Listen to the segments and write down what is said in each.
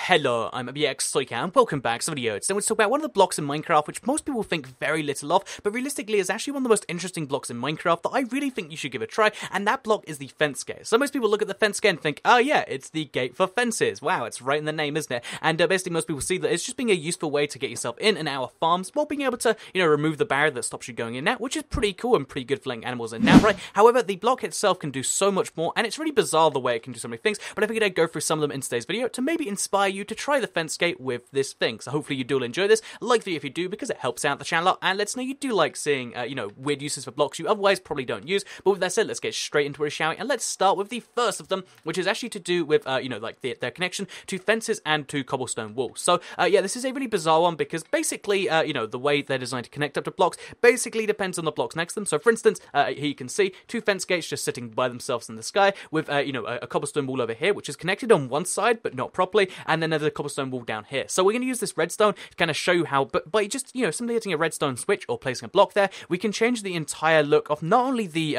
Hello, I'm ABX and welcome back to the video. Today we're going to talk about one of the blocks in Minecraft which most people think very little of, but realistically is actually one of the most interesting blocks in Minecraft that I really think you should give a try, and that block is the fence gate. So most people look at the fence gate and think, oh yeah, it's the gate for fences. Wow, it's right in the name, isn't it? And basically most people see that it's just being a useful way to get yourself in and out of farms while being able to, remove the barrier that stops you going in and out, which is pretty cool and pretty good for letting animals in and out, right? However, the block itself can do so much more, and it's really bizarre the way it can do so many things, but I figured I'd go through some of them in today's video to maybe inspire you to try the fence gate with this thing. So hopefully you do enjoy this. Like the video if you do, because it helps out the channel out and lets know you do like seeing, weird uses for blocks you otherwise probably don't use. But with that said, let's get straight into it, shall we? And let's start with the first of them, which is actually to do with, their connection to fences and to cobblestone walls. So, this is a really bizarre one because basically, the way they're designed to connect up to blocks basically depends on the blocks next to them. So, for instance, here you can see two fence gates just sitting by themselves in the sky with, a cobblestone wall over here, which is connected on one side, but not properly, and then there's a cobblestone wall down here. So we're going to use this redstone to kind of show you how, but by just, simply hitting a redstone switch or placing a block there, we can change the entire look of not only the,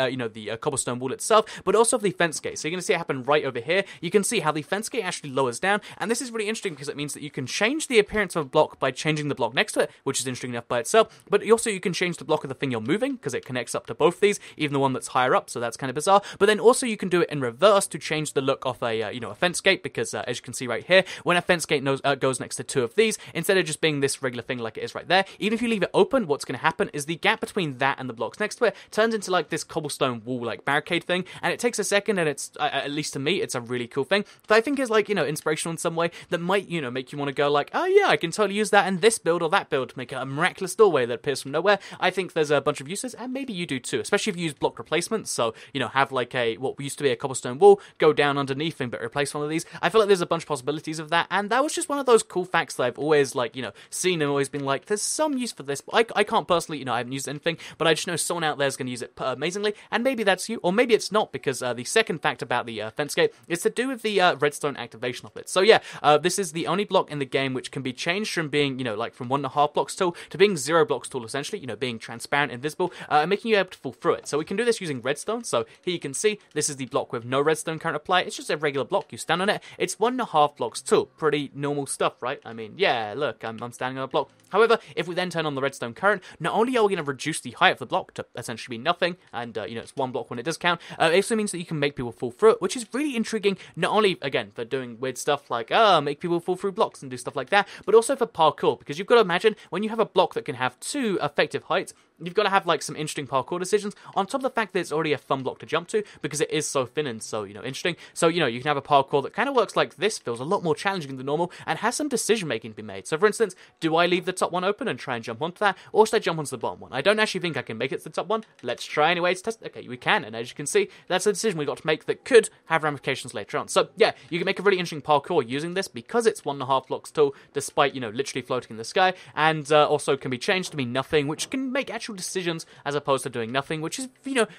cobblestone wall itself, but also of the fence gate. So you're going to see it happen right over here. You can see how the fence gate actually lowers down, and this is really interesting because it means that you can change the appearance of a block by changing the block next to it, which is interesting enough by itself, but also you can change the block of the thing you're moving, because it connects up to both these, even the one that's higher up, so that's kind of bizarre. But then also you can do it in reverse to change the look of a, a fence gate, because as you can see right here, when a fence gate goes next to two of these, instead of just being this regular thing like it is right there, even if you leave it open, what's going to happen is the gap between that and the blocks next to it turns into like this cobblestone wall, like barricade thing, and it takes a second, and it's, at least to me, it's a really cool thing that I think is like, inspirational in some way that might, make you want to go like, oh yeah, I can totally use that in this build or that build to make a miraculous doorway that appears from nowhere. I think there's a bunch of uses, and maybe you do too, especially if you use block replacement. So, have like what used to be a cobblestone wall, go down underneath and but replace one of these. I feel like there's a bunch of possibilities of that, and that was just one of those cool facts that I've always like, seen and always been like, there's some use for this, but I can't personally, I haven't used anything, but I just know someone out there is going to use it amazingly, and maybe that's you, or maybe it's not, because the second fact about the fence gate is to do with the redstone activation of it. So yeah, this is the only block in the game which can be changed from being, like from 1.5 blocks tall to being 0 blocks tall, essentially, being transparent, invisible, and making you able to fall through it. So we can do this using redstone. So here you can see, this is the block with no redstone current applied. It's just a regular block. You stand on it. It's 1.5 blocks tall. Pretty normal stuff, right? I mean, yeah, look, I'm standing on a block. However, if we then turn on the redstone current, not only are we going to reduce the height of the block to essentially be nothing, and, it's 1 block when it does count, it also means that you can make people fall through it, which is really intriguing, not only, again, for doing weird stuff like, make people fall through blocks and do stuff like that, but also for parkour, because you've got to imagine, when you have a block that can have 2 effective heights, you've got to have, like, some interesting parkour decisions, on top of the fact that it's already a fun block to jump to, because it is so thin and so, interesting. So, you can have a parkour that kind of works like this, feels a lot more challenging than normal, and has some decision-making to be made. So, for instance, do I leave the top one open and try and jump onto that, or should I jump onto the bottom one? I don't actually think I can make it to the top one. Let's try anyway to test. Okay, we can, and as you can see, that's a decision we got to make that could have ramifications later on. So, yeah, you can make a really interesting parkour using this, because it's 1.5 blocks tall, despite, literally floating in the sky, and also can be changed to be nothing, which can make actual decisions as opposed to doing nothing, which is,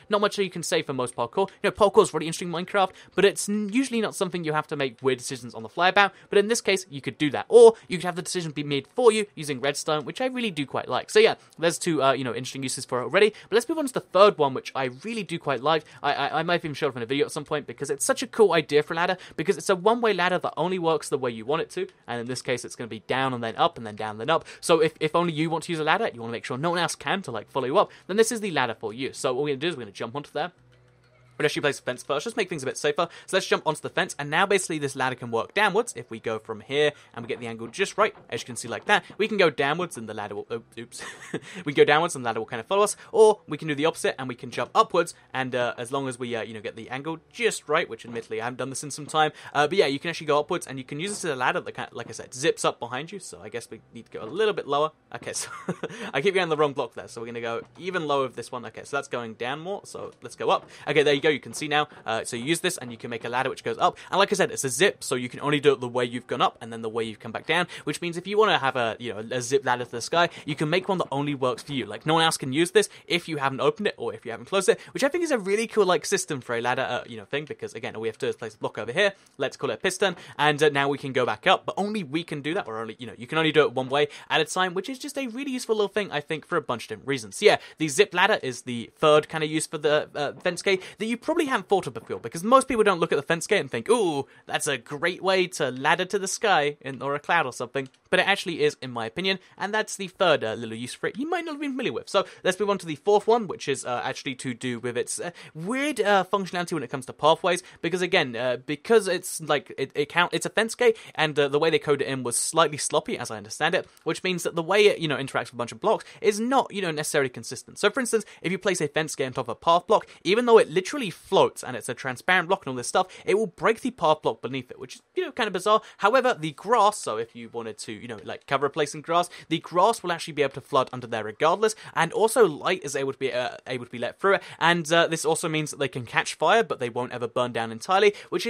not much that you can say for most parkour. Parkour is really interesting in Minecraft, but it's usually not something you have to make weird decisions on the fly about, but in this case, you could do that, or you could have the decision be made for you using redstone, which I really do quite like. So yeah, there's 2, interesting uses for it already, but let's move on to the third one, which I really do quite like. I might have even showed it in a video at some point, because it's such a cool idea for a ladder, because it's a one-way ladder that only works the way you want it to, and in this case, it's going to be down and then up, and then down and then up. So if only you want to use a ladder, you want to make sure no one else can to, like, follow you up, then this is the ladder for you. So what we're going to do is we're going to jump onto there. But actually place a fence first, just make things a bit safer. So let's jump onto the fence, and now basically this ladder can work downwards. If we go from here and we get the angle just right, as you can see like that, we can go downwards and the ladder will, we can go downwards and the ladder will kind of follow us, or we can do the opposite and we can jump upwards, and as long as we, get the angle just right, which admittedly I haven't done this in some time, but yeah, you can actually go upwards, and you can use this as a ladder that kind of, like I said, zips up behind you, so I guess we need to go a little bit lower. Okay, so I keep going the wrong block there, so we're going to go even lower with this one. Okay, so that's going down more, so let's go up. Okay, there you go, you can see now. So you use this, and you can make a ladder which goes up. And like I said, it's a zip, so you can only do it the way you've gone up, and then the way you've come back down. Which means if you want to have a a zip ladder to the sky, you can make one that only works for you. Like no one else can use this if you haven't opened it or if you haven't closed it. Which I think is a really cool like system for a ladder thing, because again all we have to do is place a block over here. Let's call it a piston, and now we can go back up. But only we can do that, or only you can only do it one way at a time, which is just a really useful little thing I think for a bunch of different reasons. So yeah, the zip ladder is the third kind of use for the fence gate that you probably haven't thought of before, because most people don't look at the fence gate and think, ooh, that's a great way to ladder to the sky, or a cloud or something, but it actually is, in my opinion, and that's the third little use for it you might not have been familiar with. So let's move on to the fourth one, which is actually to do with its weird functionality when it comes to pathways, because again, because it's like, it's a fence gate, and the way they code it in was slightly sloppy, as I understand it, which means that the way it, interacts with a bunch of blocks is not, necessarily consistent. So for instance, if you place a fence gate on top of a path block, even though it literally floats and it's a transparent block and all this stuff, it will break the path block beneath it, which is, kind of bizarre. However, the grass, so if you wanted to, like cover a place in grass, the grass will actually be able to flood under there regardless, and also light is able to be let through it, and this also means that they can catch fire, but they won't ever burn down entirely, which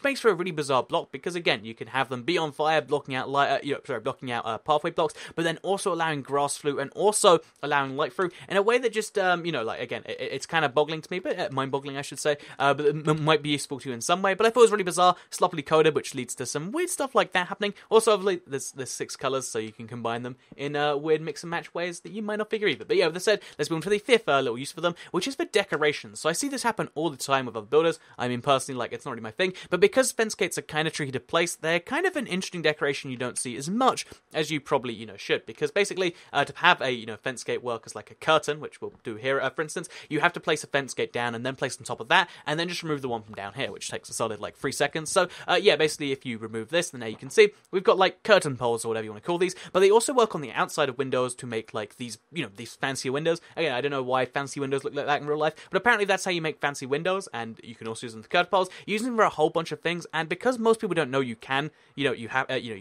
makes for a really bizarre block, because again, you can have them be on fire, blocking out light, blocking out pathway blocks, but then also allowing grass through and also allowing light through in a way that just, again, it's kind of boggling to me, but mind-boggling, I should say, but it might be useful to you in some way. But I thought it was really bizarre, sloppily coded, which leads to some weird stuff like that happening. Also, obviously, there's 6 colors, so you can combine them in weird mix and match ways that you might not figure either. But yeah, with that said, let's move on to the fifth little use for them, which is for decorations. So I see this happen all the time with other builders. I mean, personally, like, it's not really my thing, but because fence gates are kind of tricky to place, they're kind of an interesting decoration you don't see as much as you probably, should, because basically, to have a, fence gate work as like a curtain, which we'll do here, for instance, you have to place a fence gate down and then place on top of that, and then just remove the one from down here, which takes a solid, like, 3 seconds. So, yeah, basically, if you remove this, then now you can see, we've got, like, curtain poles, or whatever you want to call these, but they also work on the outside of windows to make, like, these, these fancier windows. Again, I don't know why fancy windows look like that in real life, but apparently that's how you make fancy windows, and you can also use them for curtain poles, use them for a whole bunch of things, and because most people don't know you can, you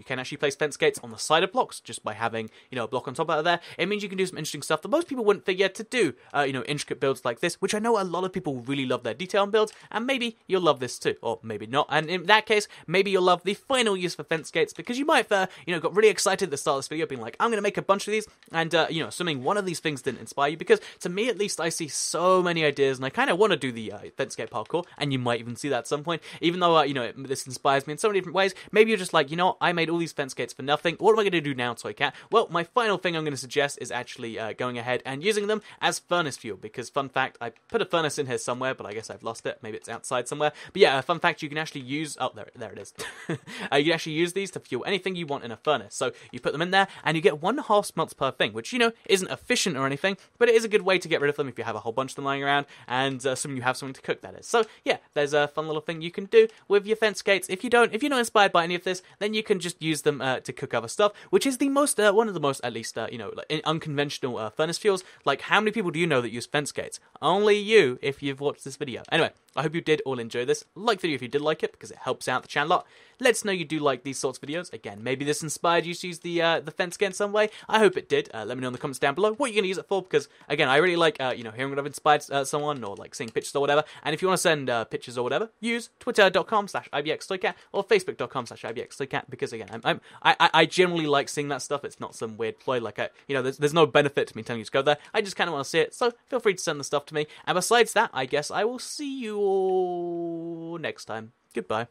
can actually place fence gates on the side of blocks, just by having, a block on top of there, it means you can do some interesting stuff that most people wouldn't figure to do, intricate builds like this, which I know a lot of people really love their detail on builds, and maybe you'll love this too, or maybe not, and in that case, maybe you'll love the final use for fence gates, because you might have, got really excited at the start of this video, being like, I'm going to make a bunch of these, and, assuming one of these things didn't inspire you, because to me, at least, I see so many ideas, and I kind of want to do the fence gate parkour, and you might even see that at some point, even though, this inspires me in so many different ways. Maybe you're just like, I made all these fence gates for nothing, what am I going to do now, Toy Cat? Well, my final thing I'm going to suggest is actually going ahead and using them as furnace fuel, because fun fact, I put a furnace in here somewhere, but I guess I've lost it, maybe it's outside somewhere, but yeah, fun fact, you can actually use, oh, there it is, you can actually use these to fuel anything you want in a furnace, so you put them in there, and you get 1.5 smelts per thing, which, isn't efficient or anything, but it is a good way to get rid of them if you have a whole bunch of them lying around, and assuming you have something to cook, that is. So yeah, there's a fun little thing you can do with your fence gates. If you're not inspired by any of this, then you can just use them to cook other stuff, which is the most, one of the most, at least, like, unconventional furnace fuels. Like, how many people do you know that use fence gates? Only you, if you've watched this video. Anyway, I hope you did all enjoy this. Like the video if you did like it, because it helps out the channel a lot. Let us know you do like these sorts of videos. Again, maybe this inspired you to use the fence gate in some way. I hope it did. Let me know in the comments down below what you're going to use it for, because, again, I really like, hearing what I've inspired someone, or, like, seeing pictures or whatever. And if you want to send pictures or whatever, use twitter.com/ibxtoycat or facebook.com/ibxtoycat, because, again, I generally like seeing that stuff. It's not some weird ploy, like, there's no benefit to me telling you to go there. I just kind of want to see it, so feel free to send the stuff to me. And besides that, I guess I will see you all next time. Goodbye.